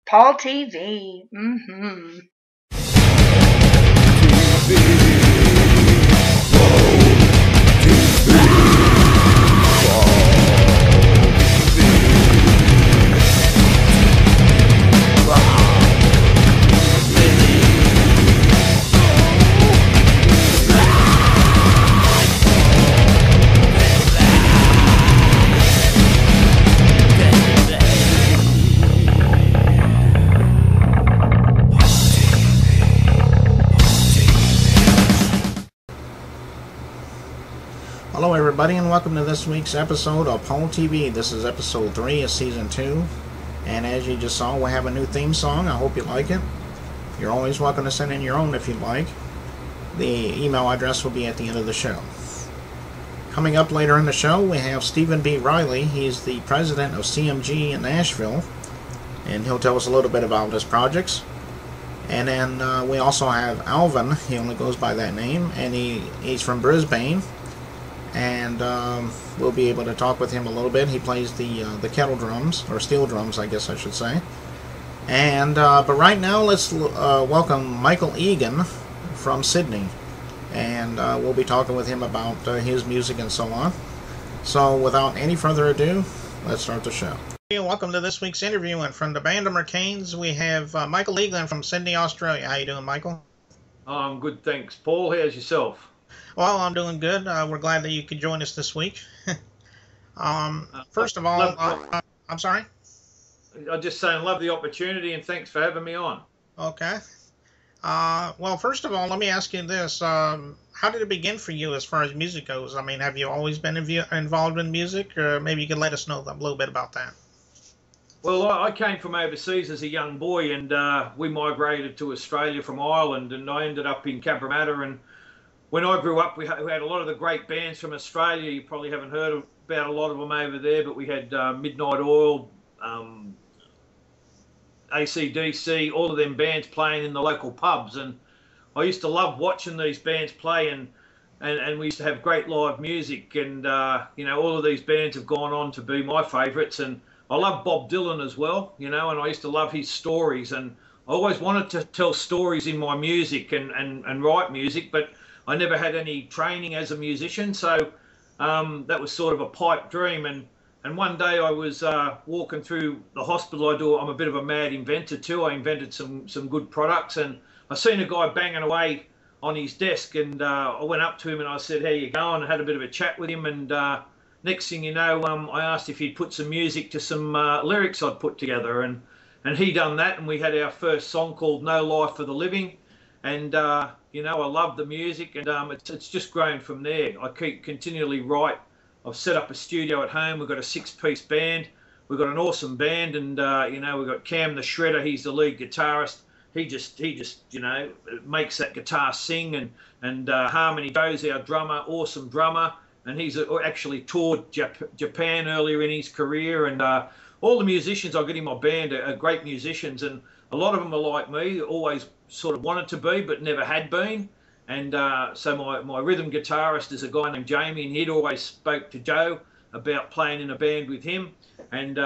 Paul TV. Mm-hmm. Hello everybody and welcome to this week's episode of Paul TV. This is episode 3 of season 2, and as you just saw, we have a new theme song. I hope you like it. You're always welcome to send in your own if you'd like. The email address will be at the end of the show. Coming up later in the show, we have Stephen B. Riley. He's the president of CMG in Nashville, and he'll tell us a little bit about his projects. And then we also have Alvin. He only goes by that name, and he's from Brisbane. And we'll be able to talk with him a little bit. He plays the kettle drums, or steel drums, I guess I should say. And but right now, let's welcome Michael Egan from Sydney, and we'll be talking with him about his music and so on. So, without any further ado, let's start the show. Hey, welcome to this week's interview, and from the band of Mercanes, we have Michael Egan from Sydney, Australia. How you doing, Michael? I'm good, thanks. Paul, how's yourself? Well, I'm doing good. We're glad that you could join us this week. First of all, I'm sorry? I'm just saying, love the opportunity, and thanks for having me on. Okay. Well, first of all, let me ask you this. How did it begin for you as far as music goes? I mean, have you always been involved in music, or maybe you could let us know a little bit about that? Well, I came from overseas as a young boy, and we migrated to Australia from Ireland, and I ended up in Cabramatta. And when I grew up, we had a lot of the great bands from Australia. You probably haven't heard about a lot of them over there, but we had Midnight Oil, AC/DC, all of them bands playing in the local pubs. And I used to love watching these bands play, and we used to have great live music. And, all of these bands have gone on to be my favourites. And I love Bob Dylan as well, and I used to love his stories. And I always wanted to tell stories in my music and write music, but I never had any training as a musician, so that was sort of a pipe dream. And one day I was walking through the hospital. I'm a bit of a mad inventor too. I invented some good products, and I seen a guy banging away on his desk, and I went up to him and I said, "How you going?" I had a bit of a chat with him, and next thing you know, I asked if he'd put some music to some lyrics I'd put together, and he done that, and we had our first song called "No Life for the Living." And, I love the music, and it's just grown from there. I keep continually write. I've set up a studio at home. We've got a 6-piece band. We've got an awesome band, and, we've got Cam the Shredder. He's the lead guitarist. He just makes that guitar sing, and Harmony Joe's our drummer, awesome drummer, and he's actually toured Japan earlier in his career, and all the musicians I've got in my band are great musicians, and a lot of them are like me, always sort of wanted to be but never had been. And so my rhythm guitarist is a guy named Jamie, and he'd always spoke to Joe about playing in a band with him. And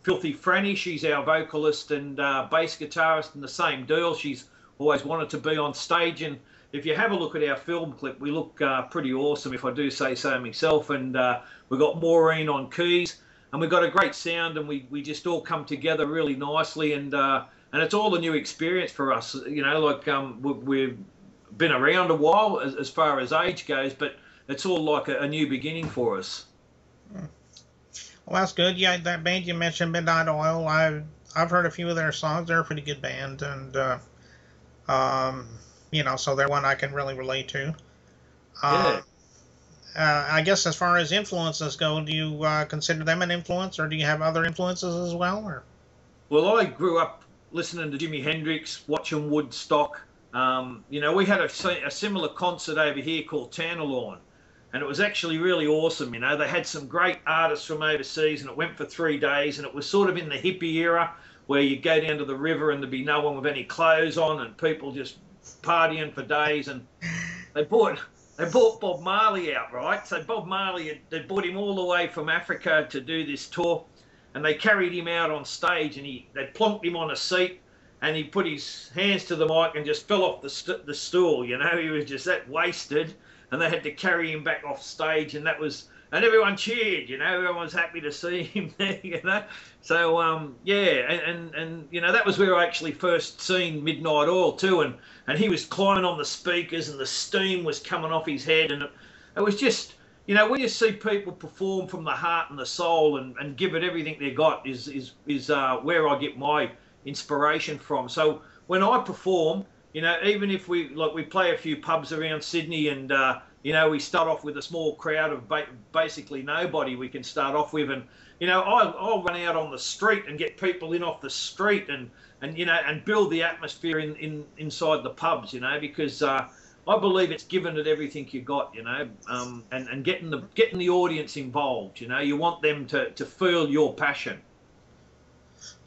Filthy Franny, she's our vocalist and bass guitarist, and the same deal. She's always wanted to be on stage, and if you have a look at our film clip, we look pretty awesome, if I do say so myself. And we've got Maureen on keys, and we've got a great sound, and we just all come together really nicely. And it's all a new experience for us, we've been around a while as far as age goes, but it's all like a new beginning for us. Well, that's good. Yeah, that band you mentioned, Midnight Oil, I've heard a few of their songs. They're a pretty good band, and so they're one I can really relate to. Yeah. I guess as far as influences go, do you consider them an influence, or do you have other influences as well? Or? Well, I grew up listening to Jimi Hendrix, watching Woodstock. We had a similar concert over here called Tannerlawn, and it was actually really awesome. They had some great artists from overseas, and it went for 3 days, and it was sort of in the hippie era where you go down to the river and there'd be no one with any clothes on, and people just partying for days. And they brought Bob Marley out, right? So Bob Marley, they brought him all the way from Africa to do this tour. and they carried him out on stage, and they plonked him on a seat, and he put his hands to the mic and just fell off the stool. You know, he was just that wasted, and they had to carry him back off stage, and everyone cheered. You know, everyone was happy to see him there. You know, so yeah, and you know, that was where I actually first seen Midnight Oil too, and he was climbing on the speakers, and the steam was coming off his head, and it was just, you know, when you see people perform from the heart and the soul and give it everything they got is where I get my inspiration from. So when I perform, you know, even if we play a few pubs around Sydney, and you know, we start off with a small crowd of basically nobody we can start off with, and you know, I'll run out on the street and get people in off the street, and you know, and build the atmosphere inside the pubs, you know, because I believe it's giving it everything you got, you know, and getting the audience involved. You know, you want them to feel your passion.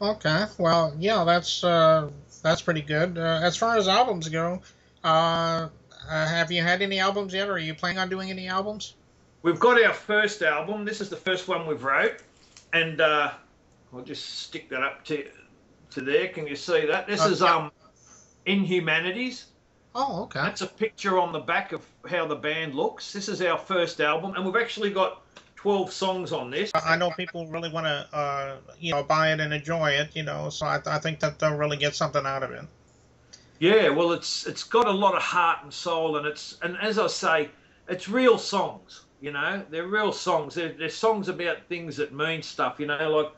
Okay, well, yeah, that's pretty good. As far as albums go, have you had any albums yet, or are you planning on doing any albums? We've got our first album. This is the first one we've wrote, and I'll just stick that up to there. Can you see that? This is Inhumanities. Oh, okay. That's a picture on the back of how the band looks. This is our first album, and we've actually got 12 songs on this. I know people really want to, you know, buy it and enjoy it, you know, so I think that they'll really get something out of it. Yeah, well, it's got a lot of heart and soul, and as I say, it's real songs, you know. They're real songs. They're songs about things that mean stuff, you know, like,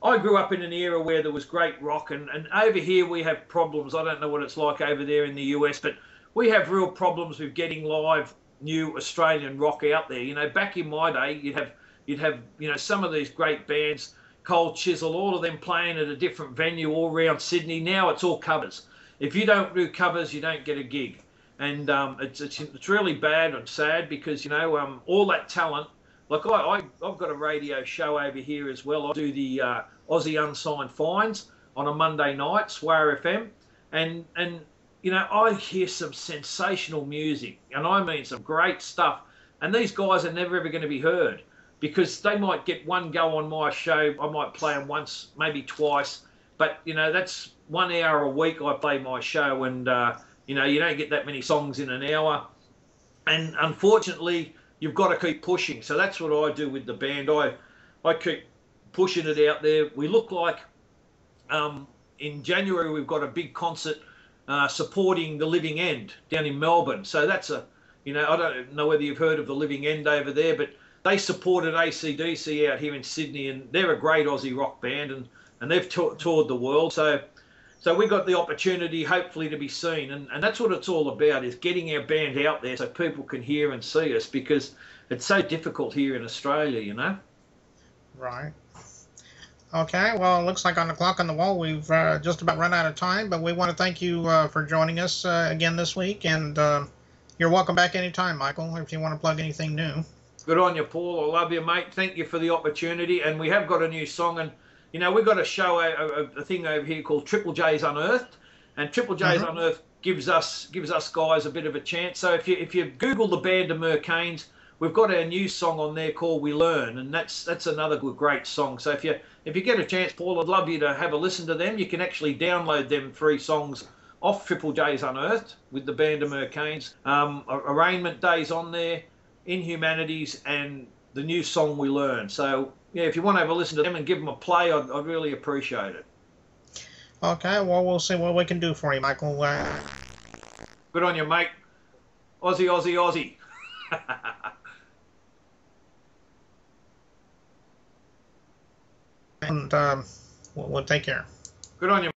I grew up in an era where there was great rock, and over here we have problems. I don't know what it's like over there in the US, but we have real problems with getting live new Australian rock out there. You know, back in my day, you'd have you know, some of these great bands, Cold Chisel, all of them playing at a different venue all around Sydney. Now it's all covers. If you don't do covers, you don't get a gig, and it's really bad and sad, because you know, all that talent. Like I've got a radio show over here as well. I do the Aussie Unsigned Finds on a Monday night, Swar FM, and you know, I hear some sensational music, and I mean some great stuff. And these guys are never ever going to be heard, because they might get one go on my show. I might play them once, maybe twice, but you know, that's 1 hour a week I play my show, and you know, you don't get that many songs in an hour, and unfortunately, you've got to keep pushing. So that's what I do with the band. I keep pushing it out there. We look like in January we've got a big concert supporting the Living End down in Melbourne. So that's you know, I don't know whether you've heard of the Living End over there, but they supported AC/DC out here in Sydney, and they're a great Aussie rock band, and they've toured the world. So we got the opportunity, hopefully, to be seen, and that's what it's all about, is getting our band out there so people can hear and see us, because it's so difficult here in Australia, you know. Right. Okay, well, it looks like on the clock on the wall we've just about run out of time, but we want to thank you for joining us again this week, and you're welcome back anytime, Michael, if you want to plug anything new. Good on you, Paul. I love you, mate. Thank you for the opportunity, and we have got a new song, and you know, we've got a show, a thing over here called Triple J's Unearthed, and Triple J's Unearthed gives us guys a bit of a chance. So if you Google the band of Mercanes, we've got our new song on there called We Learn, and that's another great song. So if you get a chance, Paul, I'd love you to have a listen to them. You can actually download them 3 songs off Triple J's Unearthed with the band of Mercanes. Arraignment Day's on there, Inhumanities, and the new song We Learn. So yeah, if you want to have a listen to them and give them a play, I'd really appreciate it. Okay, well, we'll see what we can do for you, Michael. Good on you, mate. Aussie, Aussie, Aussie. And we'll take care. Good on you.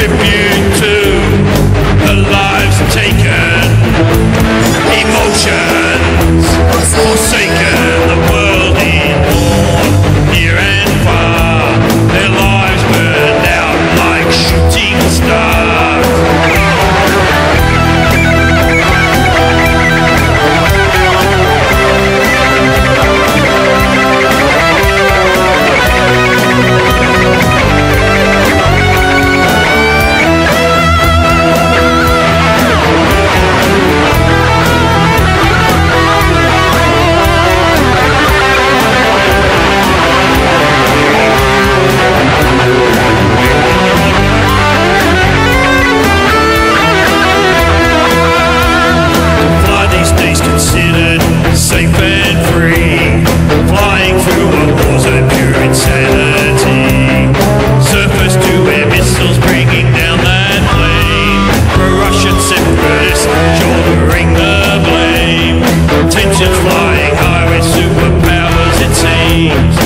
tribute to the lives taken, emotions forsaken, the world ignored, near and far, their lives burned out like shooting stars. Fly these days considered safe and free, flying through a war zone, pure insanity. Surface to air missiles bringing down that plane, for Russian separatists shouldering the blame. Tensions flying high with superpowers it seems,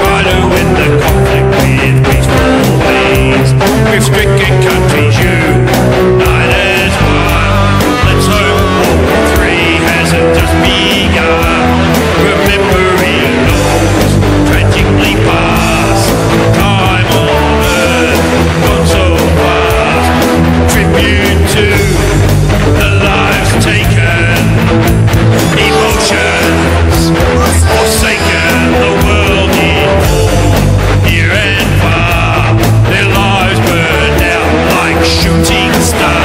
right to win the conflict with peaceful means. With stricken countries unite as one, let's hope World War III hasn't just begun. Remembering those tragically past, time on earth gone so fast. Tribute to the lives taken, emotions forsaken, the world ignored, near and far, their lives burned out like shooting stars.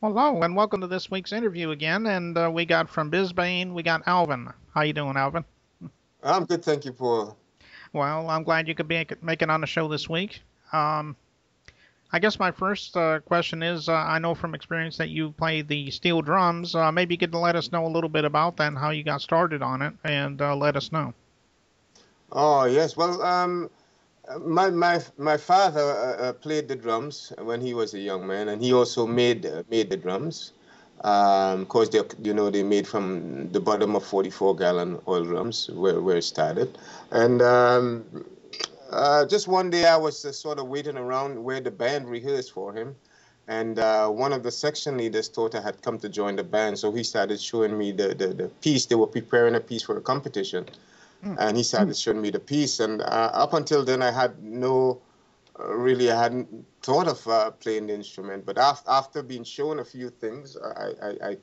Hello, and welcome to this week's interview again. And we got from Bisbane, we got Alvin. How you doing, Alvin? I'm good, thank you, Paul. Well, I'm glad you could make it on the show this week. I guess my first question is, I know from experience that you play the steel drums. Maybe you could let us know a little bit about that and how you got started on it, and let us know. Oh yes, well, my father played the drums when he was a young man, and he also made the drums. Course they made from the bottom of 44-gallon oil drums where it started, and just one day I was sort of waiting around where the band rehearsed for him, and one of the section leaders thought I had come to join the band, so he started showing me the piece. They were preparing a piece for a competition. And he started showing me the piece, and up until then, I had I hadn't thought of playing the instrument. But after being shown a few things, I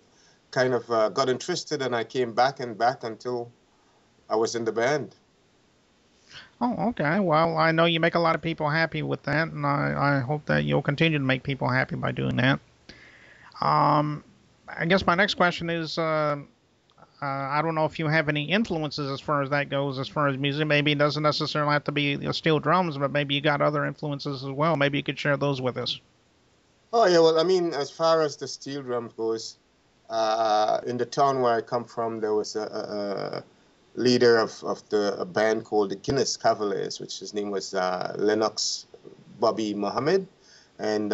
kind of got interested, and I came back until I was in the band. Oh, okay. Well, I know you make a lot of people happy with that, and I hope that you'll continue to make people happy by doing that. I guess my next question is, I don't know if you have any influences as far as that goes, as far as music. Maybe it doesn't necessarily have to be steel drums, but maybe you got other influences as well. Maybe you could share those with us. Oh, yeah, well, I mean, as far as the steel drums goes, in the town where I come from, there was a leader of a band called the Guinness Cavaliers, which his name was Lennox Bobby Muhammad. And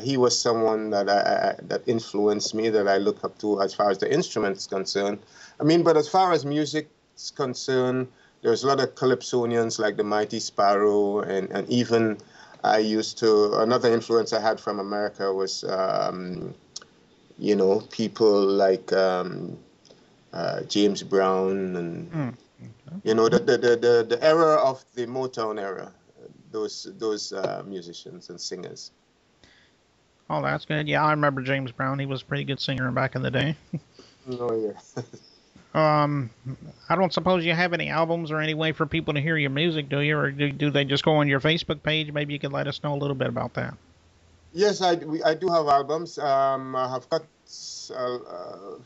he was someone that influenced me, that I look up to as far as the instruments concerned. I mean, but as far as music is concerned, there's a lot of calypsonians like the Mighty Sparrow, and even I used to, another influence I had from America was, you know, people like James Brown and, you know, the era of the Motown era, those musicians and singers. Oh, that's good. Yeah, I remember James Brown. He was a pretty good singer back in the day. Oh, yeah. I don't suppose you have any albums or any way for people to hear your music, do you? Or do they just go on your Facebook page? Maybe you could let us know a little bit about that. Yes, I do have albums. I have got a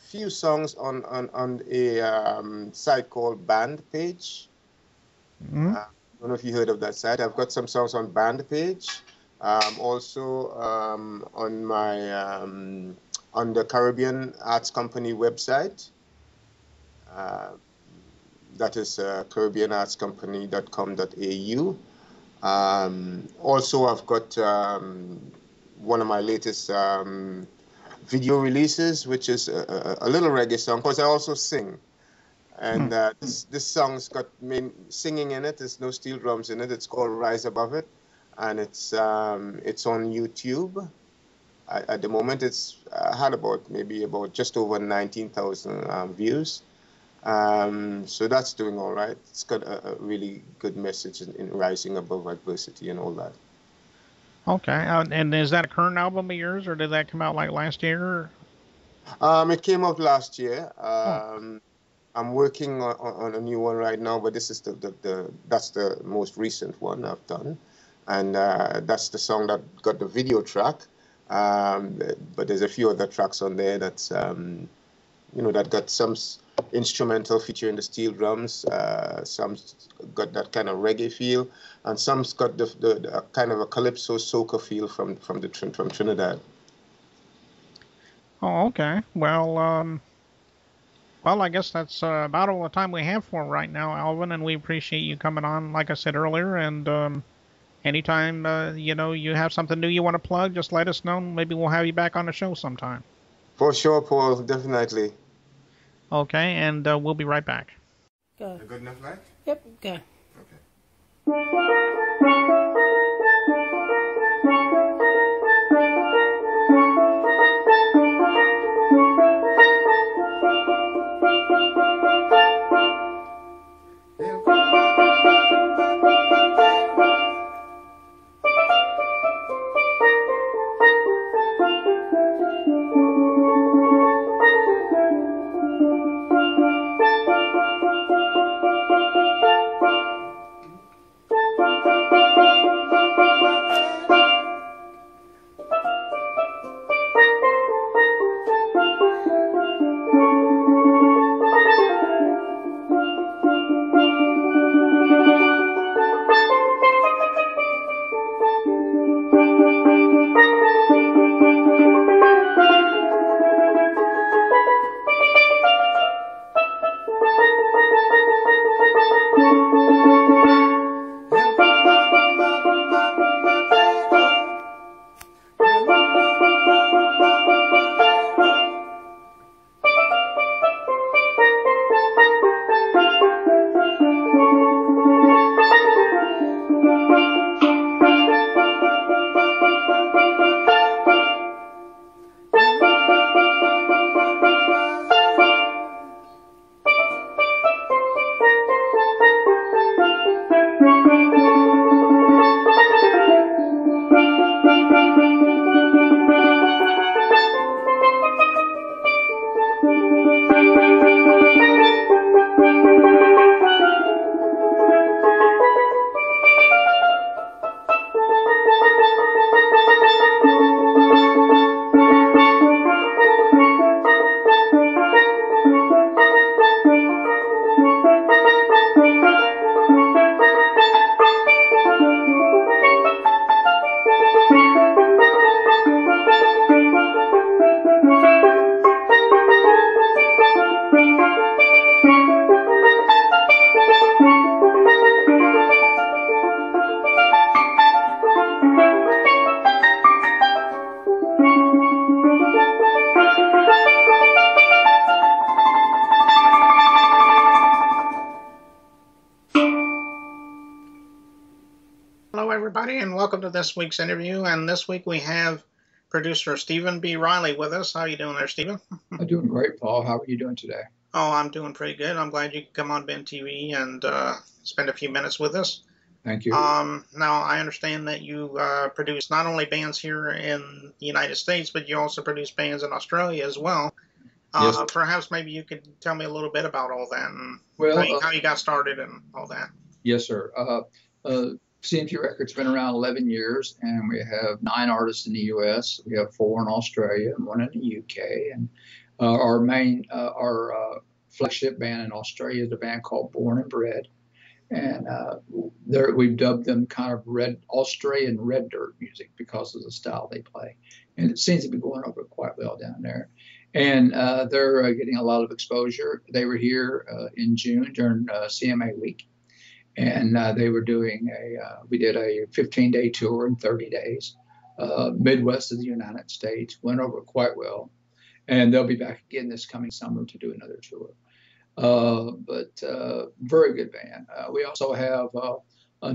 few songs on a site called Bandpage. Mm-hmm. I don't know if you heard of that site. I've got some songs on Bandpage. Also on my on the Caribbean Arts Company website. That is caribbeanartscompany.com.au. Also, I've got one of my latest video releases, which is a little reggae song, because I also sing. And this song's got singing in it. There's no steel drums in it. It's called Rise Above It, and it's on YouTube. At the moment, it's had about just over 19,000 views. So that's doing all right. It's got a really good message in rising above adversity and all that. Okay, and is that a current album of yours, or did that come out like last year? It came out last year. I'm working on a new one right now, but this is that's the most recent one I've done, and that's the song that got the video track. But there's a few other tracks on there that's you know, that got some instrumental featuring the steel drums, some got that kind of reggae feel, and some's got the kind of a calypso soca feel from Trinidad. Oh, okay. Well, I guess that's about all the time we have for right now, Alvin, and we appreciate you coming on, like I said earlier, and anytime, you know, you have something new you want to plug, just let us know. Maybe we'll have you back on the show sometime. For sure, Paul, definitely. Okay, and we'll be right back. Go. Good enough, right? Yep, go. Okay. everybody, and welcome to this week's interview. And this week we have producer Stephen B. Riley with us. How are you doing there, Stephen? I'm doing great, Paul. How are you doing today? Oh, I'm doing pretty good. I'm glad you could come on Ben TV and spend a few minutes with us. Thank you. Now, I understand that you produce not only bands here in the United States, but you also produce bands in Australia as well. Yes. Perhaps maybe you could tell me a little bit about all that and how you got started and all that. Yes, sir. CMT Records been around 11 years, and we have 9 artists in the U.S. We have 4 in Australia and 1 in the U.K. And our flagship band in Australia is a band called Born and Bred. And we've dubbed them kind of Australian red dirt music because of the style they play. And it seems to be going over quite well down there. And they're getting a lot of exposure. They were here in June during CMA week. And they were doing we did a 15-day tour in 30 days, Midwest of the United States, went over quite well. And they'll be back again this coming summer to do another tour. But very good band. We also have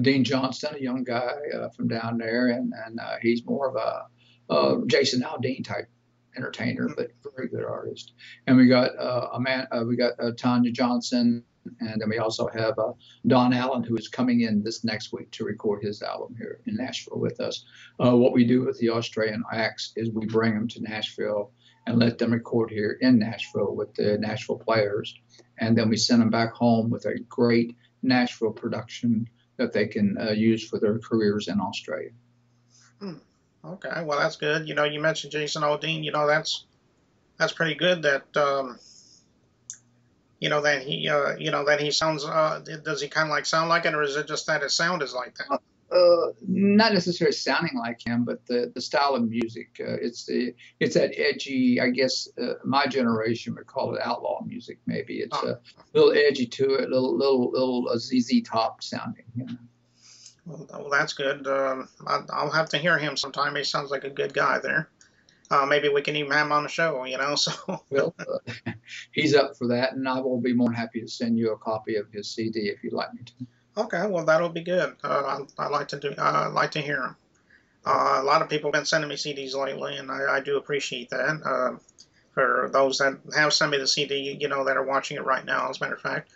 Dean Johnston, a young guy from down there, and he's more of a Jason Aldean type entertainer, but very good artist. And we got Tanya Johnson, and then we also have Don Allen, who is coming in this next week to record his album here in Nashville with us. What we do with the Australian acts is we bring them to Nashville and let them record here in Nashville with the Nashville players. And then we send them back home with a great Nashville production that they can use for their careers in Australia. Okay, well, that's good. You know, you mentioned Jason Aldean. You know, that's pretty good that, that he sounds, does he kind of like sound like it, or is it just that his sound is like that? Not necessarily sounding like him, but the style of music. It's that edgy, I guess my generation would call it outlaw music. Maybe it's a little edgy to it, little ZZ Top sounding. You know? Well, that's good. I'll have to hear him sometime. He sounds like a good guy there. Maybe we can even have him on the show, you know. So well, he's up for that, and I will be more than happy to send you a copy of his CD if you'd like me to. Okay, well, that'll be good. I like to hear them. A lot of people have been sending me CDs lately, and I do appreciate that. For those that have sent me the CD, you know, that are watching it right now, as a matter of fact.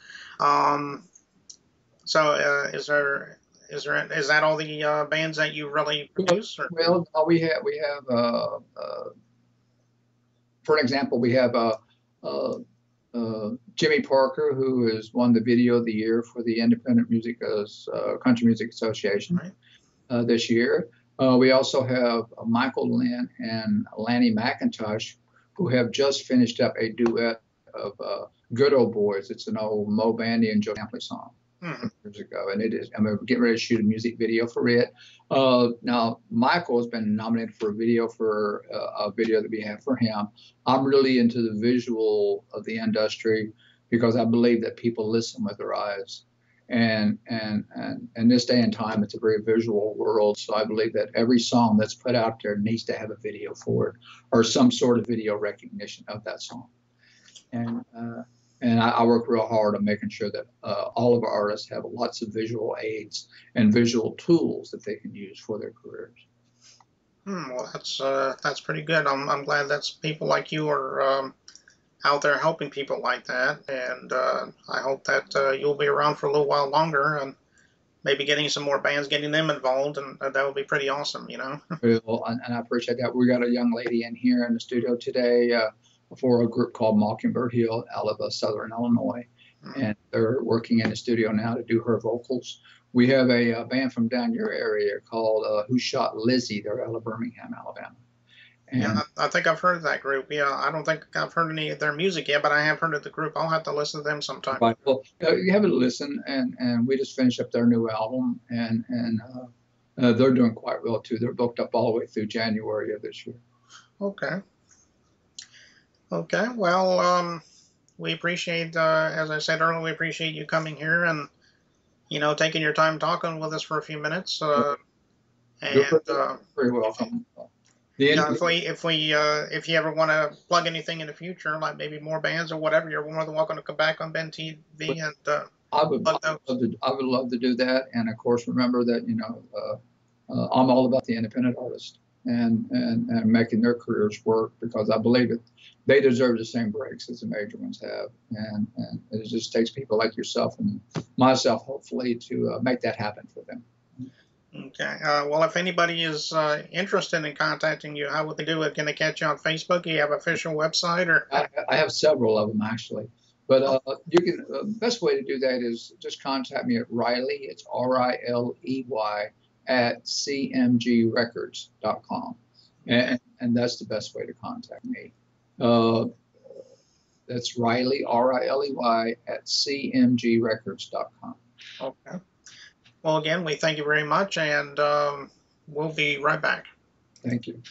Is that all the bands that you really produce? Or? Well, we have for an example, we have Jimmy Parker, who has won the Video of the Year for the Independent Country Music Association this year. We also have Michael Lynn and Lanny McIntosh, who have just finished up a duet of Good Old Boys. It's an old Mo Bandy and Joe Sampley song years ago, and I'm getting ready to shoot a music video for it. Now, Michael has been nominated for a video that we have for him. I'm really into the visual of the industry because I believe that people listen with their eyes. And in this day and time, it's a very visual world. So I believe that every song that's put out there needs to have a video for it or some sort of video recognition of that song. And I work real hard on making sure that all of our artists have lots of visual aids and visual tools that they can use for their careers. Well, that's pretty good. I'm glad that's people like you are out there helping people like that, and I hope that you'll be around for a little while longer and maybe getting some more bands, getting them involved, and that would be pretty awesome, you know. Well, and I appreciate that. We got a young lady in here in the studio today for a group called Mockingbird Hill out of Southern Illinois, and they're working in the studio now to do her vocals. We have a band from down your area called Who Shot Lizzie. They're out of Birmingham, Alabama. And yeah, I think I've heard of that group. Yeah, I don't think I've heard any of their music yet, but I have heard of the group. I'll have to listen to them sometime. Right. Well, you have to listen, and we just finished up their new album, and they're doing quite well too. They're booked up all the way through January of this year. Okay. Well, we appreciate, as I said earlier, we appreciate you coming here and, you know, taking your time talking with us for a few minutes. Very welcome. If you ever want to plug anything in the future, like maybe more bands or whatever, you're more than welcome to come back on Ben TV and I would love to do that. And of course, remember that I'm all about the independent artist and making their careers work, because I believe that they deserve the same breaks as the major ones have. And it just takes people like yourself and myself, hopefully, to make that happen for them. Okay. Well, if anybody is interested in contacting you, how would they do it? Can they catch you on Facebook? Do you have an official website? Or I have several of them, actually. But you can. Best way to do that is just contact me at Riley. It's RILEY at cmgrecords.com, and that's the best way to contact me. That's Riley, RILEY at cmgrecords.com. okay. Well, again, we thank you very much, and we'll be right back. Thank you.